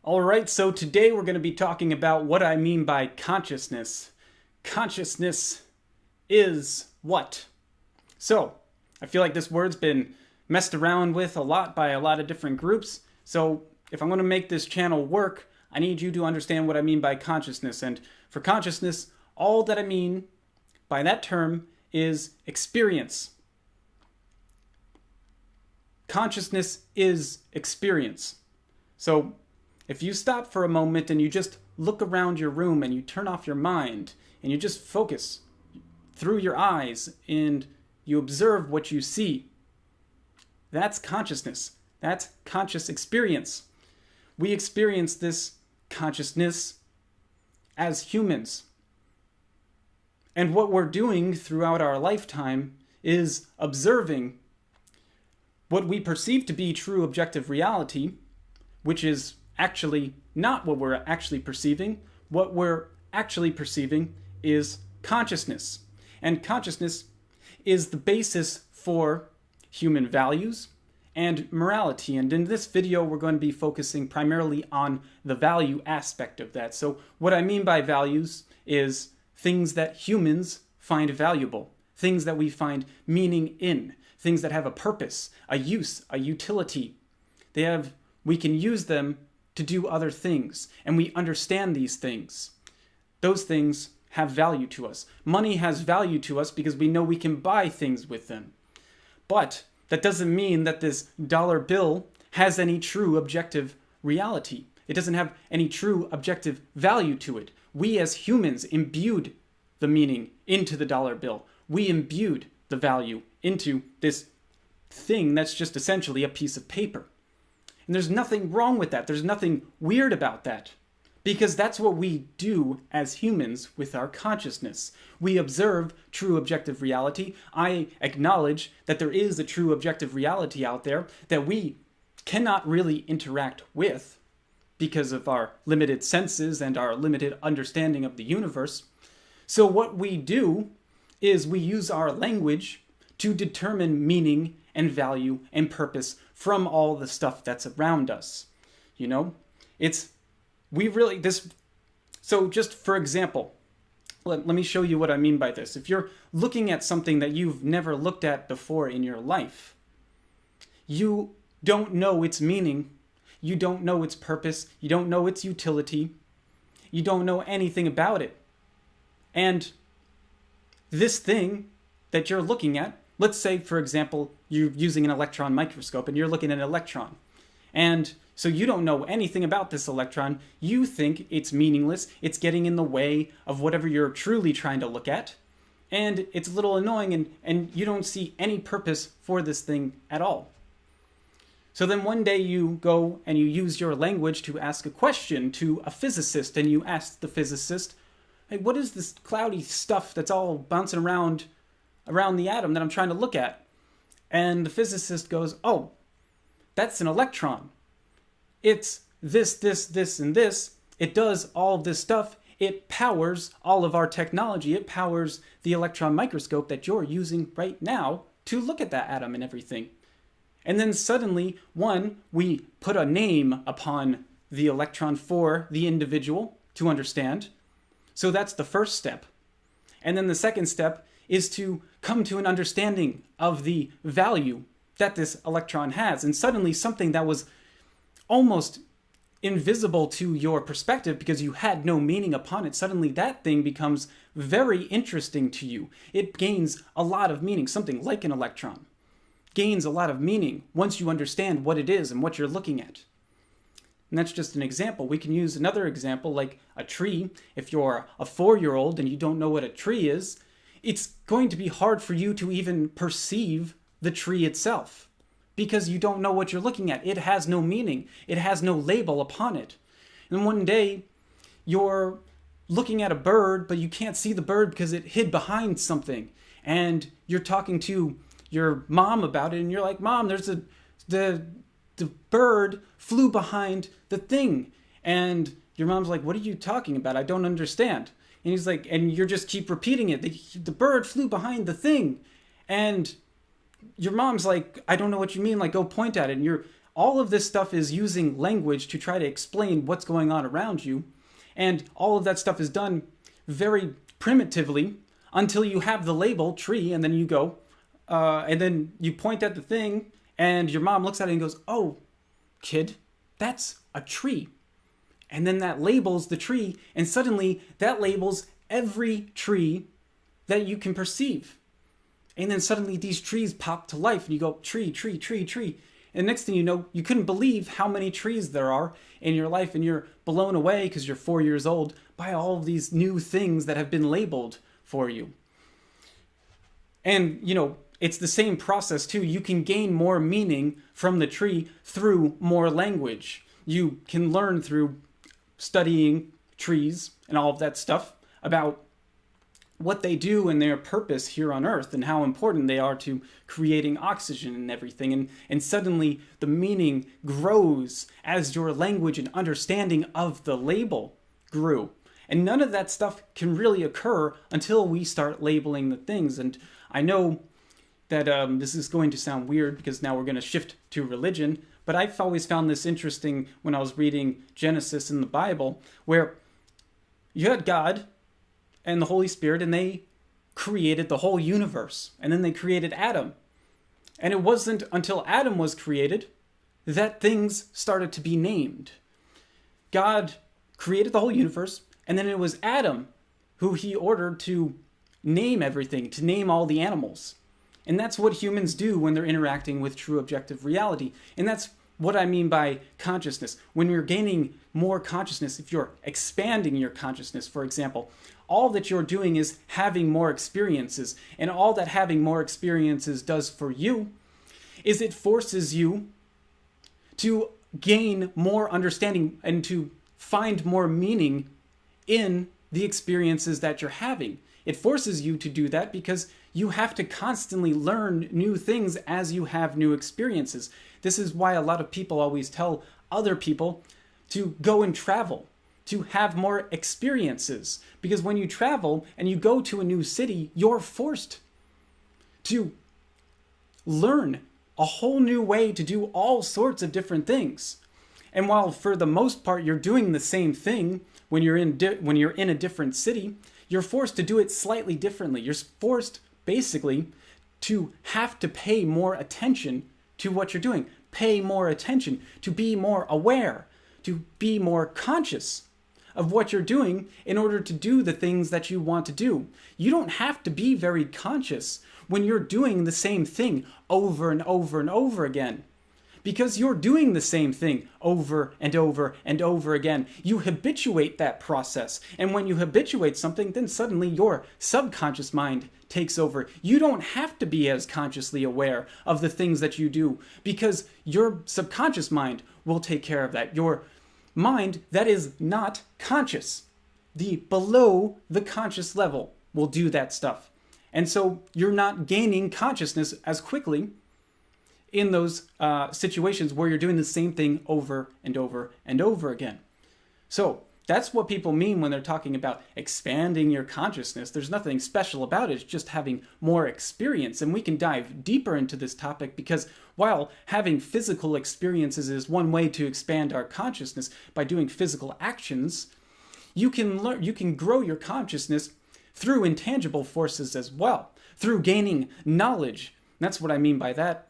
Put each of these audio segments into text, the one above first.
All right, so today we're going to be talking about what I mean by consciousness. Consciousness is what? So, I feel like this word's been messed around with a lot by a lot of different groups. So, if I'm going to make this channel work, I need you to understand what I mean by consciousness. And for consciousness, all that I mean by that term is experience. Consciousness is experience. So, if you stop for a moment and you just look around your room and you turn off your mind and you just focus through your eyes and you observe what you see, that's consciousness. That's conscious experience. We experience this consciousness as humans. And what we're doing throughout our lifetime is observing what we perceive to be true objective reality, which is actually not what we're actually perceiving. What we're actually perceiving is consciousness. And consciousness is the basis for human values and morality. And in this video, we're going to be focusing primarily on the value aspect of that. So what I mean by values is things that humans find valuable, things that we find meaning in, things that have a purpose, a use, a utility. We can use them to do other things, and we understand these things. Those things have value to us. Money has value to us because we know we can buy things with them. But that doesn't mean that this dollar bill has any true objective reality. It doesn't have any true objective value to it. We as humans imbued the meaning into the dollar bill. We imbued the value into this thing that's just essentially a piece of paper. And there's nothing wrong with that. There's nothing weird about that. Because that's what we do as humans with our consciousness. We observe true objective reality. I acknowledge that there is a true objective reality out there that we cannot really interact with because of our limited senses and our limited understanding of the universe. So what we do is we use our language to determine meaning and value and purpose from all the stuff that's around us. You know, so just for example, let me show you what I mean by this. If you're looking at something that you've never looked at before in your life, you don't know its meaning, you don't know its purpose, you don't know its utility, you don't know anything about it. And this thing that you're looking at, let's say, for example, you're using an electron microscope and you're looking at an electron. And so you don't know anything about this electron. You think it's meaningless. It's getting in the way of whatever you're truly trying to look at. And it's a little annoying and you don't see any purpose for this thing at all. So then one day you go and you use your language to ask a question to a physicist, and you ask the physicist, hey, what is this cloudy stuff that's all bouncing around the atom that I'm trying to look at? And the physicist goes, oh, that's an electron. It's this, and this. It does all of this stuff. It powers all of our technology. It powers the electron microscope that you're using right now to look at that atom and everything. And then suddenly, we put a name upon the electron for the individual to understand. So that's the first step. And then the second step is to come to an understanding of the value that this electron has. And suddenly something that was almost invisible to your perspective because you had no meaning upon it, suddenly that thing becomes very interesting to you. It gains a lot of meaning. Something like an electron gains a lot of meaning once you understand what it is and what you're looking at. And that's just an example. We can use another example like a tree. If you're a 4-year-old and you don't know what a tree is, it's going to be hard for you to even perceive the tree itself because you don't know what you're looking at. It has no meaning. It has no label upon it. And one day you're looking at a bird, but you can't see the bird because it hid behind something. And you're talking to your mom about it, and you're like, Mom, the bird flew behind the thing. And your mom's like, what are you talking about? I don't understand. And he's like, and you just keep repeating it. The bird flew behind the thing. And your mom's like, I don't know what you mean. Like, go point at it. And you're All of this stuff is using language to try to explain what's going on around you. And all of that stuff is done very primitively until you have the label tree, and then you go, and then you point at the thing, and your mom looks at it and goes, "Oh, kid, that's a tree." And then that labels the tree, and suddenly that labels every tree that you can perceive. And then suddenly these trees pop to life, and you go, tree, tree, tree, tree. And next thing you know, you couldn't believe how many trees there are in your life, and you're blown away because you're 4 years old by all of these new things that have been labeled for you. And, it's the same process too. You can gain more meaning from the tree through more language. You can learn through studying trees and all of that stuff about what they do and their purpose here on Earth and how important they are to creating oxygen and everything. And suddenly the meaning grows as your language and understanding of the label grew. And none of that stuff can really occur until we start labeling the things. And I know that this is going to sound weird because now we're going to shift to religion, but I've always found this interesting when I was reading Genesis in the Bible, where you had God and the Holy Spirit, and they created the whole universe. And then they created Adam. And it wasn't until Adam was created that things started to be named. God created the whole universe, and then it was Adam who he ordered to name everything, to name all the animals. And that's what humans do when they're interacting with true objective reality. And that's what I mean by consciousness. When you're gaining more consciousness, if you're expanding your consciousness, for example, all that you're doing is having more experiences. And all that having more experiences does for you is it forces you to gain more understanding and to find more meaning in the experiences that you're having. It forces you to do that because you have to constantly learn new things as you have new experiences. This is why a lot of people always tell other people to go and travel, to have more experiences. Because when you travel and you go to a new city, you're forced to learn a whole new way to do all sorts of different things. And while for the most part you're doing the same thing when you're in a different city, you're forced to do it slightly differently. You're forced basically to have to pay more attention to what you're doing. Pay more attention, to be more aware, to be more conscious of what you're doing in order to do the things that you want to do. You don't have to be very conscious when you're doing the same thing over and over and over again. Because you're doing the same thing over and over and over again. You habituate that process. And when you habituate something, then suddenly your subconscious mind takes over. You don't have to be as consciously aware of the things that you do because your subconscious mind will take care of that. Your mind that is not conscious, the below the conscious level, will do that stuff. And so you're not gaining consciousness as quickly in those situations where you're doing the same thing over and over and over again. So that's what people mean when they're talking about expanding your consciousness. There's nothing special about it. It's just having more experience. And we can dive deeper into this topic because while having physical experiences is one way to expand our consciousness by doing physical actions, you can grow your consciousness through intangible forces as well, through gaining knowledge. And that's what I mean by that.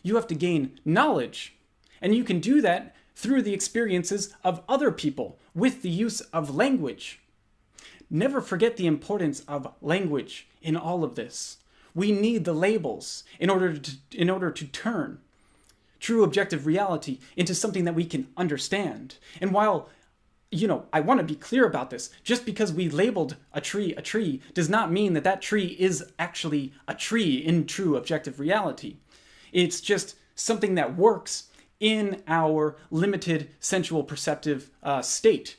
You have to gain knowledge, and you can do that through the experiences of other people with the use of language. Never forget the importance of language in all of this. We need the labels in order to turn true objective reality into something that we can understand. And while I want to be clear about this. Just because we labeled a tree does not mean that that tree is actually a tree in true objective reality. It's just something that works in our limited sensual perceptive state.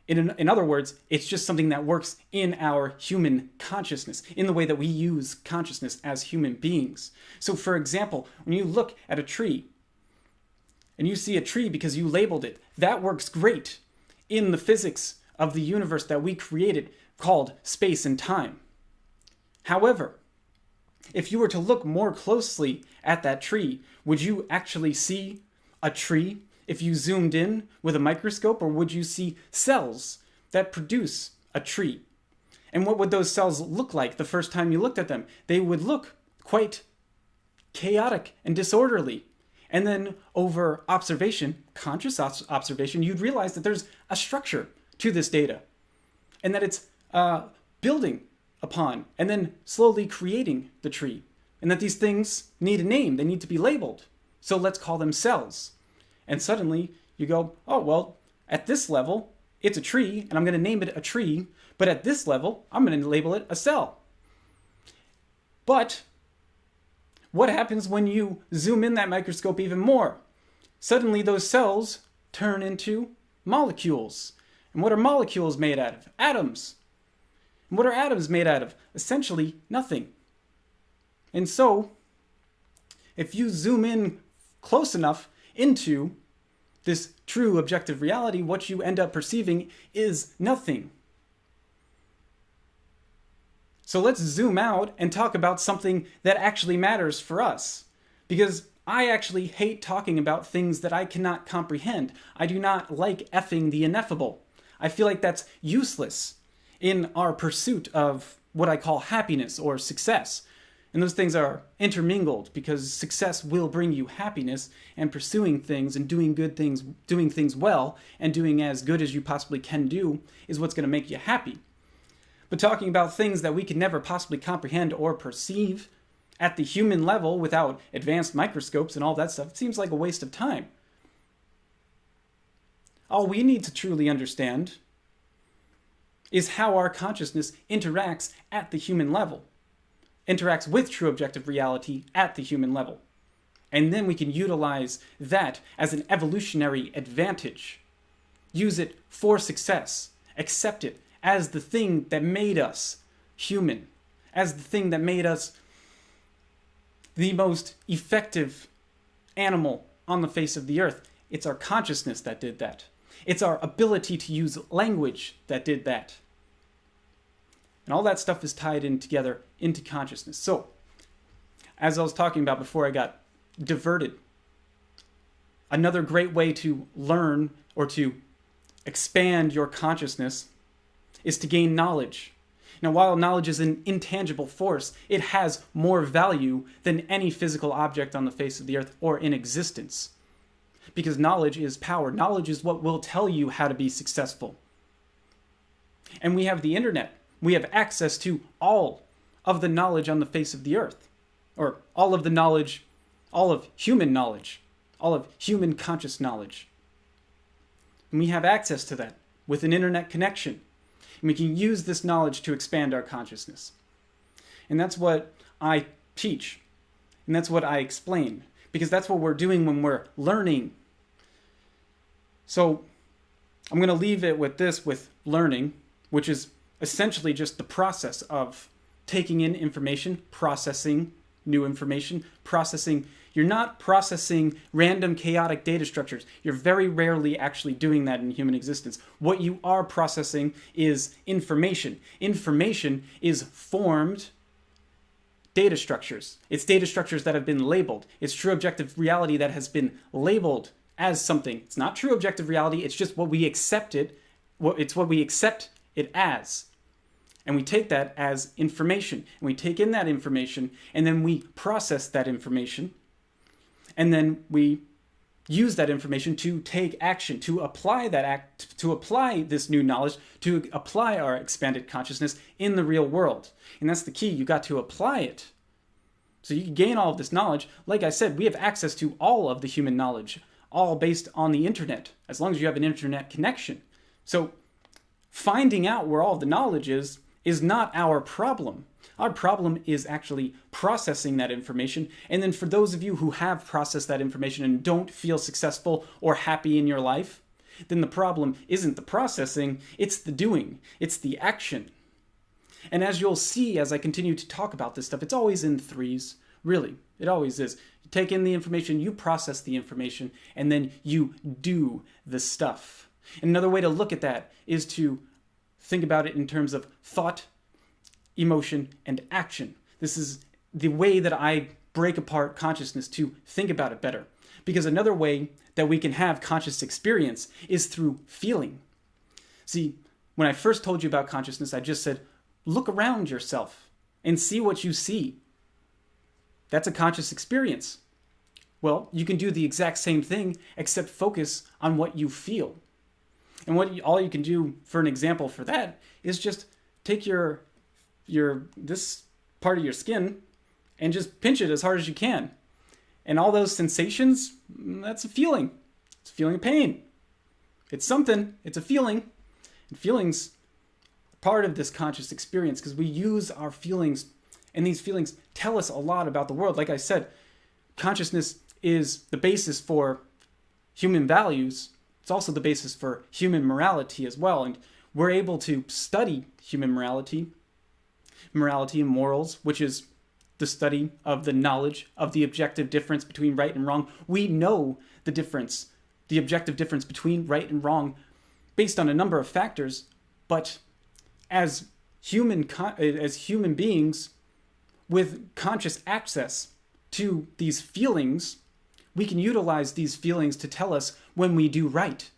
In other words, it's just something that works in our human consciousness, in the way that we use consciousness as human beings. So for example, when you look at a tree, and you see a tree because you labeled it, that works great in the physics of the universe that we created called space and time. However, if you were to look more closely at that tree, would you actually see a tree if you zoomed in with a microscope, or would you see cells that produce a tree? And what would those cells look like the first time you looked at them? They would look quite chaotic and disorderly. And then over observation, conscious observation, you'd realize that there's a structure to this data and that it's building upon and then slowly creating the tree. And that these things need a name, they need to be labeled. So let's call them cells. And suddenly you go, oh, well, at this level, it's a tree, and I'm going to name it a tree, but at this level, I'm going to label it a cell. But what happens when you zoom in that microscope even more? Suddenly those cells turn into molecules. And what are molecules made out of? Atoms. And what are atoms made out of? Essentially nothing. And so, if you zoom in close enough into this true objective reality, what you end up perceiving is nothing. So let's zoom out and talk about something that actually matters for us. Because I actually hate talking about things that I cannot comprehend. I do not like effing the ineffable. I feel like that's useless in our pursuit of what I call happiness or success. And those things are intermingled because success will bring you happiness, and pursuing things and doing good things, doing things well, and doing as good as you possibly can do is what's going to make you happy. But talking about things that we can never possibly comprehend or perceive at the human level without advanced microscopes and all that stuff, it seems like a waste of time. All we need to truly understand is how our consciousness interacts at the human level. Interacts with true objective reality at the human level. And then we can utilize that as an evolutionary advantage. Use it for success. Accept it as the thing that made us human. As the thing that made us the most effective animal on the face of the earth. It's our consciousness that did that. It's our ability to use language that did that. And all that stuff is tied in together into consciousness. So, as I was talking about before I got diverted, another great way to learn or to expand your consciousness is to gain knowledge. Now, while knowledge is an intangible force, it has more value than any physical object on the face of the earth or in existence. Because knowledge is power. Knowledge is what will tell you how to be successful. And we have the internet. We have access to all of the knowledge on the face of the earth, or all of the knowledge, all of human knowledge, all of human conscious knowledge. And we have access to that with an internet connection. And we can use this knowledge to expand our consciousness. And that's what I teach. And that's what I explain. Because that's what we're doing when we're learning. So I'm going to leave it with this, with learning, which is essentially just the process of taking in information, processing new information, processing. You're not processing random chaotic data structures. You're very rarely actually doing that in human existence. What you are processing is information. Information is formed data structures. It's data structures that have been labeled. It's true objective reality that has been labeled as something. It's not true objective reality. It's just what we accept it. It's what we accept it as. And we take that as information. And we take in that information, and then we process that information. And then we use that information to take action, to apply to apply this new knowledge, to apply our expanded consciousness in the real world. And that's the key. You got to apply it. So you can gain all of this knowledge. Like I said, we have access to all of the human knowledge, all based on the internet, as long as you have an internet connection. So finding out where all of the knowledge is not our problem. Our problem is actually processing that information. And then for those of you who have processed that information and don't feel successful or happy in your life, then the problem isn't the processing, it's the doing, it's the action. And as you'll see as I continue to talk about this stuff, it's always in threes, really. It always is. You take in the information, you process the information, and then you do the stuff. And another way to look at that is to think about it in terms of thought, emotion, and action. This is the way that I break apart consciousness to think about it better. Because another way that we can have conscious experience is through feeling. See, when I first told you about consciousness, I just said, look around yourself and see what you see. That's a conscious experience. Well, you can do the exact same thing, except focus on what you feel. And all you can do, for an example for that, is just take this part of your skin and just pinch it as hard as you can. And all those sensations, that's a feeling. It's a feeling of pain. It's something. It's a feeling. And feelings are part of this conscious experience because we use our feelings, and these feelings tell us a lot about the world. Like I said, consciousness is the basis for human values. It's also the basis for human morality as well. And we're able to study human morality and morals, which is the study of the knowledge of the objective difference between right and wrong. We know the difference, the objective difference between right and wrong based on a number of factors, but as human beings with conscious access to these feelings, we can utilize these feelings to tell us when we do right.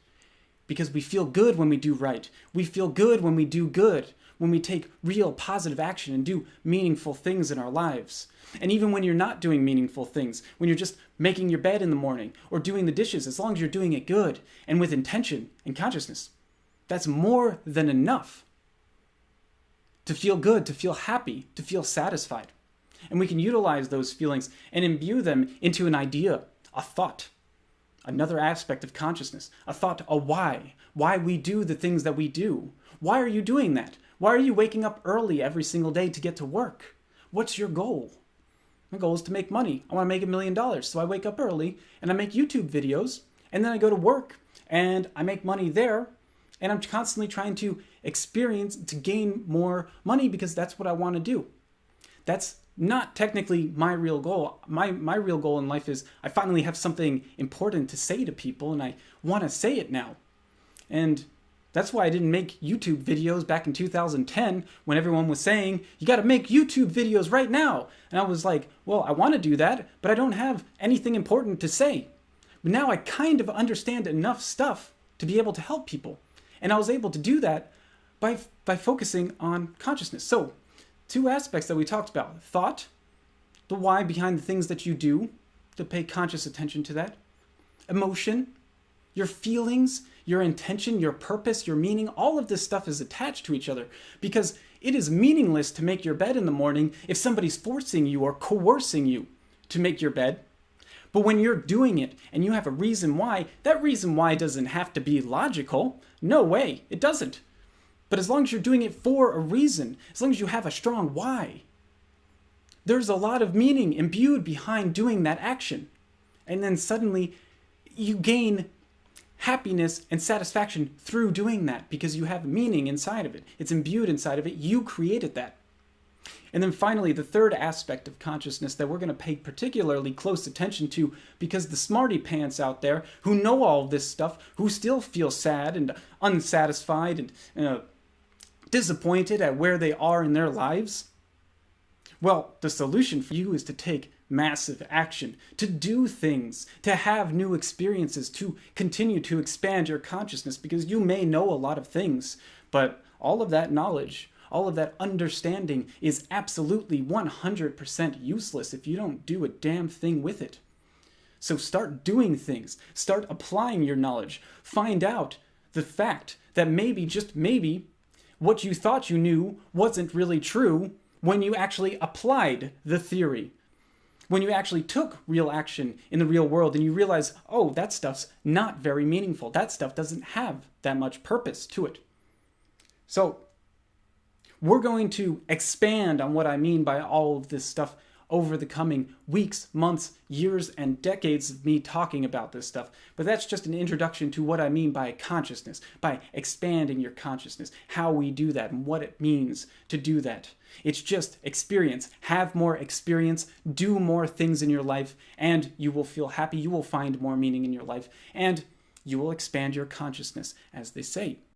Because we feel good when we do right. We feel good when we do good, when we take real positive action and do meaningful things in our lives. And even when you're not doing meaningful things, when you're just making your bed in the morning or doing the dishes, as long as you're doing it good and with intention and consciousness, that's more than enough to feel good, to feel happy, to feel satisfied. And we can utilize those feelings and imbue them into an idea, a thought, another aspect of consciousness, a thought, a why we do the things that we do. Why are you doing that? Why are you waking up early every single day to get to work? What's your goal? My goal is to make money. I want to make $1 million. So I wake up early and I make YouTube videos, and then I go to work and I make money there. And I'm constantly trying to gain more money because that's what I want to do. That's not technically my real goal. My real goal in life is I finally have something important to say to people, and I want to say it now. And that's why I didn't make YouTube videos back in 2010 when everyone was saying, you got to make YouTube videos right now. And I was like, well, I want to do that, but I don't have anything important to say. But now I kind of understand enough stuff to be able to help people. And I was able to do that by focusing on consciousness. So, two aspects that we talked about. Thought, the why behind the things that you do, to pay conscious attention to that. Emotion, your feelings, your intention, your purpose, your meaning, all of this stuff is attached to each other because it is meaningless to make your bed in the morning if somebody's forcing you or coercing you to make your bed. But when you're doing it and you have a reason why, that reason why doesn't have to be logical. No way, it doesn't. But as long as you're doing it for a reason, as long as you have a strong why, there's a lot of meaning imbued behind doing that action. And then suddenly you gain happiness and satisfaction through doing that because you have meaning inside of it. It's imbued inside of it. You created that. And then finally, the third aspect of consciousness that we're going to pay particularly close attention to, because the smarty pants out there who know all of this stuff, who still feel sad and unsatisfied and disappointed at where they are in their lives, well, the solution for you is to take massive action, to do things, to have new experiences, to continue to expand your consciousness, because you may know a lot of things, but all of that knowledge, all of that understanding is absolutely 100% useless if you don't do a damn thing with it. So start doing things. Start applying your knowledge. Find out the fact that maybe, just maybe, what you thought you knew wasn't really true when you actually applied the theory. When you actually took real action in the real world and you realize, oh, that stuff's not very meaningful. That stuff doesn't have that much purpose to it. So, we're going to expand on what I mean by all of this stuff over the coming weeks, months, years, and decades of me talking about this stuff. But that's just an introduction to what I mean by consciousness, by expanding your consciousness, how we do that, and what it means to do that. It's just experience. Have more experience, do more things in your life, and you will feel happy. You will find more meaning in your life, and you will expand your consciousness, as they say.